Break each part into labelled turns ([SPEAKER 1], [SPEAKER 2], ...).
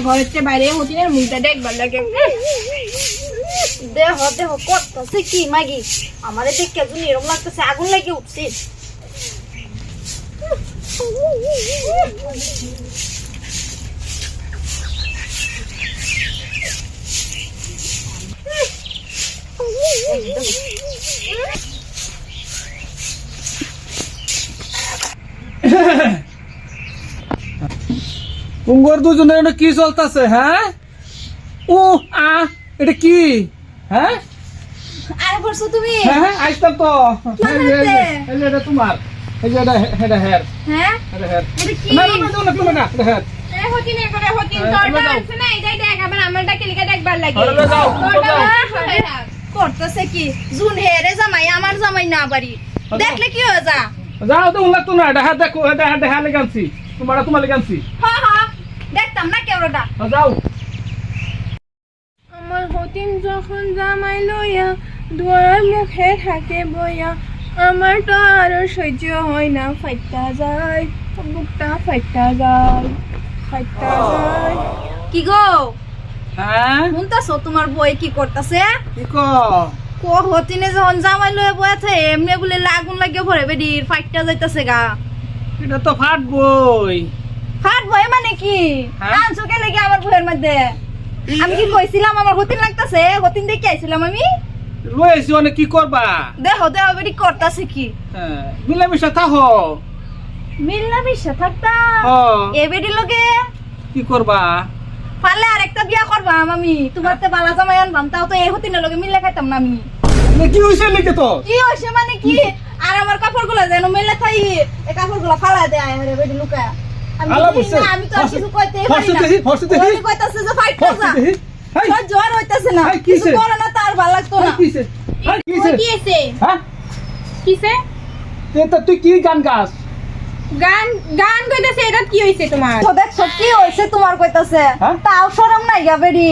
[SPEAKER 1] ঘরের চেয়ে বাইরে হতিনের মুখটা দেখবার লাগে।
[SPEAKER 2] দেহ দেহ করতেছে কি মাগি, আমাদের দেখে একজন এরকম লাগতেছে আগুন লাগে উঠছে।
[SPEAKER 3] উঙ্গর দুজনের এটা কি চলতেছে? হ্যাঁ ও এটা কি? হ্যাঁ
[SPEAKER 2] আরে বলছো তুমি?
[SPEAKER 3] হ্যাঁ আইতাম তো। এটা তোমার, এই যে এটা হেয়ার।
[SPEAKER 2] হ্যাঁ
[SPEAKER 3] এটা হেয়ার
[SPEAKER 2] এটা কি?
[SPEAKER 3] না না না তুমি না, এটা হেয়ার।
[SPEAKER 1] হতিনের করে হতিন তোরটা আছে না, এটাই দেখ, আবার আমারটা কেলিকা দেখবার লাগে।
[SPEAKER 3] আরে যাও,
[SPEAKER 2] করতেছে কি? জুন হেরে জামাই, আমার জামাই না বাড়ি দেখলে কি হয়ে যা।
[SPEAKER 3] যাও তো উল্লাহ তো না, এটা হেয়ার দেখো, এটা হেয়ার লেগানছি, তোমার লেগানছি।
[SPEAKER 2] হ্যাঁ হ্যাঁ দেখতাম না কেউটা।
[SPEAKER 3] যাও।
[SPEAKER 1] আমার হতিন যখন জামাই লইয়া দুয়ার মুখে থাকে বইয়া, আমার তো আর সহ্য হয় না, ফাইটা যায় বুকটা, ফাইটা যায়, ফাইটা যায়।
[SPEAKER 2] কি গো
[SPEAKER 3] হ্যাঁ
[SPEAKER 2] শুনতাছো তোমার বই কি করতেছে?
[SPEAKER 3] কি
[SPEAKER 2] কো হতিনে যখন জামাই লয়ে বয়াছে এমনি বলে আগুন লাগিয়ে পড়ে বেডির ফাইটটা যাইতাছে গা।
[SPEAKER 3] এটা তো ফাটবই।
[SPEAKER 2] ফাট বই মানে কি?
[SPEAKER 3] হ্যাঁ?
[SPEAKER 2] আনছো কে লাগি আমার বইয়ের মধ্যে? আমি কি কইছিলাম আমার হতিন লাগতাছে? হতিন দেখে আইছিলাম আমি।
[SPEAKER 3] লয়েছি অনেক, কি করবা?
[SPEAKER 2] দেখো দেখো বেডি করতাছে কি?
[SPEAKER 3] হ্যাঁ মিলামিশা থাকো।
[SPEAKER 2] মিলনা মিশা থাকতাম এ বেডির লগে
[SPEAKER 3] কি করবা?
[SPEAKER 2] পারলে আরেকটা বিয়া করবাম আমি। তোমার তো বালা জামাই আনবাম, তাও তো এই হতিনের লগে মিলে খাইতাম না আমি।
[SPEAKER 3] কি হয়েছে লিখে তো?
[SPEAKER 2] কি হইছে মানে কি? আর আমার কাপড়গুলো যেন মেলে থাই, এই কাপড়গুলো ফালা দেয় আরে বেডি লুকা। আমি
[SPEAKER 3] আলা
[SPEAKER 2] বুঝি
[SPEAKER 3] বুঝছে।
[SPEAKER 2] না, আমি তো আর কিছু কইতেই পারি
[SPEAKER 3] ফর্সে
[SPEAKER 2] না।
[SPEAKER 3] দেখি, ফর্সে দেখি।
[SPEAKER 2] ওই কইতাছে যে ফাইটটা যা।
[SPEAKER 3] দেখি। হাই
[SPEAKER 2] তোর জ্বর হইতাছে না,
[SPEAKER 3] হাই,
[SPEAKER 2] কিছু
[SPEAKER 3] কিসে?
[SPEAKER 2] করে না তার ভালো লাগতো না।
[SPEAKER 3] কিছে? হাই কিছে?
[SPEAKER 1] কি হইছে?
[SPEAKER 3] হ্যাঁ
[SPEAKER 1] কিসে?
[SPEAKER 3] তুই কি গান গাস?
[SPEAKER 1] গান গান কইতাছে, এটা কি হইছে তোমার?
[SPEAKER 2] তো দেখছো কি হইছে তোমার কইতাছে?
[SPEAKER 3] হ্যাঁ?
[SPEAKER 2] তাও শরম নাই গা বেডি।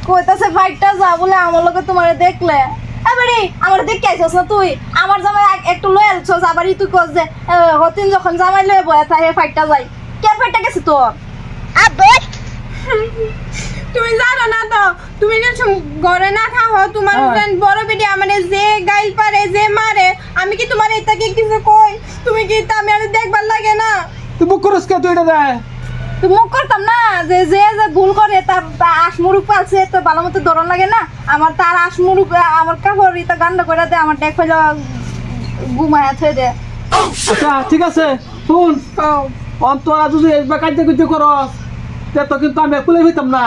[SPEAKER 2] কইতাছে ফাইটটা যা বলে আমার লগে তোমারে দেখলে। এ বেডি আমার দেখে আইছস না তুই? আমার জামাই একটু লয়ে আলছস, আবারই তুই কস যে হতিন যখন জামাই লয়ে বয়া থাকে ফাইটটা যাই। কে ফাইটটা গেছে তোর? আবে
[SPEAKER 1] তুমি জানো না তো, তুমি যে ঘরে না থাকো, তোমার
[SPEAKER 3] হ্যাঁ।
[SPEAKER 1] বড় বেটি আমারে যে গাইল পারে, যে মারে, আমি কি তোমার এটাকে কিছু কই? তুমি কি তা আমি আর দেখবার লাগে না?
[SPEAKER 3] তুই বুক করস কে? তুই এটা দেয়
[SPEAKER 2] তুই মুখ করতাম না যে যে যে ভুল করে তার আশমুরুক পালছে তো ভালো মতো দরন লাগে না। আমার তার আশমুরুক আমার কাপড় ইতা গান্ডা করে দে, আমার ডেক হইলো ঘুমায়া থই দে।
[SPEAKER 3] আচ্ছা ঠিক আছে শুন, অন্তরা যদি একবার কাজে করতে করস তে তো কিন্তু আমি খুলে হইতাম না।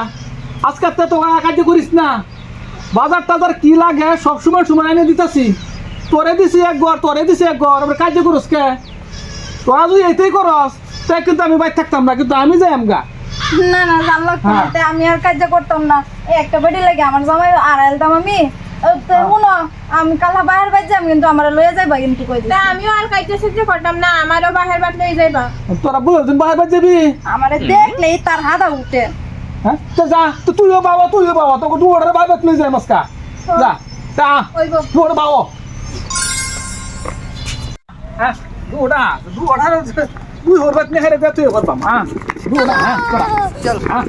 [SPEAKER 3] আজকে তো কাজে করিস না। বাজার টাজার কি লাগে সব সময় সময় এনে দিতেছি। তোরে দিছি এক ঘর, তোরে দিছি এক ঘর, আমরা কাজে করস কে? তোরা যদি এইটাই করস তাই কিন্তু আমি বাইর থাকতাম না, কিন্তু আমি যাই আমগা।
[SPEAKER 2] না না জানলো
[SPEAKER 3] হ্যাঁ।
[SPEAKER 2] আমি আর কাজ করতাম না। এই একটা বেডি লাগে আমার জামাই আর এলতাম আমি। শুনো আমি কালা বাইরের বাদ যাম, কিন্তু আমার লয়ে যাইবা কিন্তু কই
[SPEAKER 1] তা আমিও আর কাইতে সহ্য করতাম না, আমারও বাহির বাদ লই যাইবা।
[SPEAKER 3] তোরা বুঝছেন বাহার যাবি?
[SPEAKER 2] আমারে দেখলেই তার হাদা উঠে।
[SPEAKER 3] হ্যাঁ তো যা, তো তুইও বাবা তোকে দু অর্ডার বাইরে তুই যাই মাসকা। যা যা
[SPEAKER 2] ওইব
[SPEAKER 3] দু অর্ডার বাবা। হ্যাঁ দু অর্ডার তুই ওর বাদ নিয়ে হেরে তুই করবাম। হ্যাঁ দু অর্ডার, হ্যাঁ চল হ্যাঁ।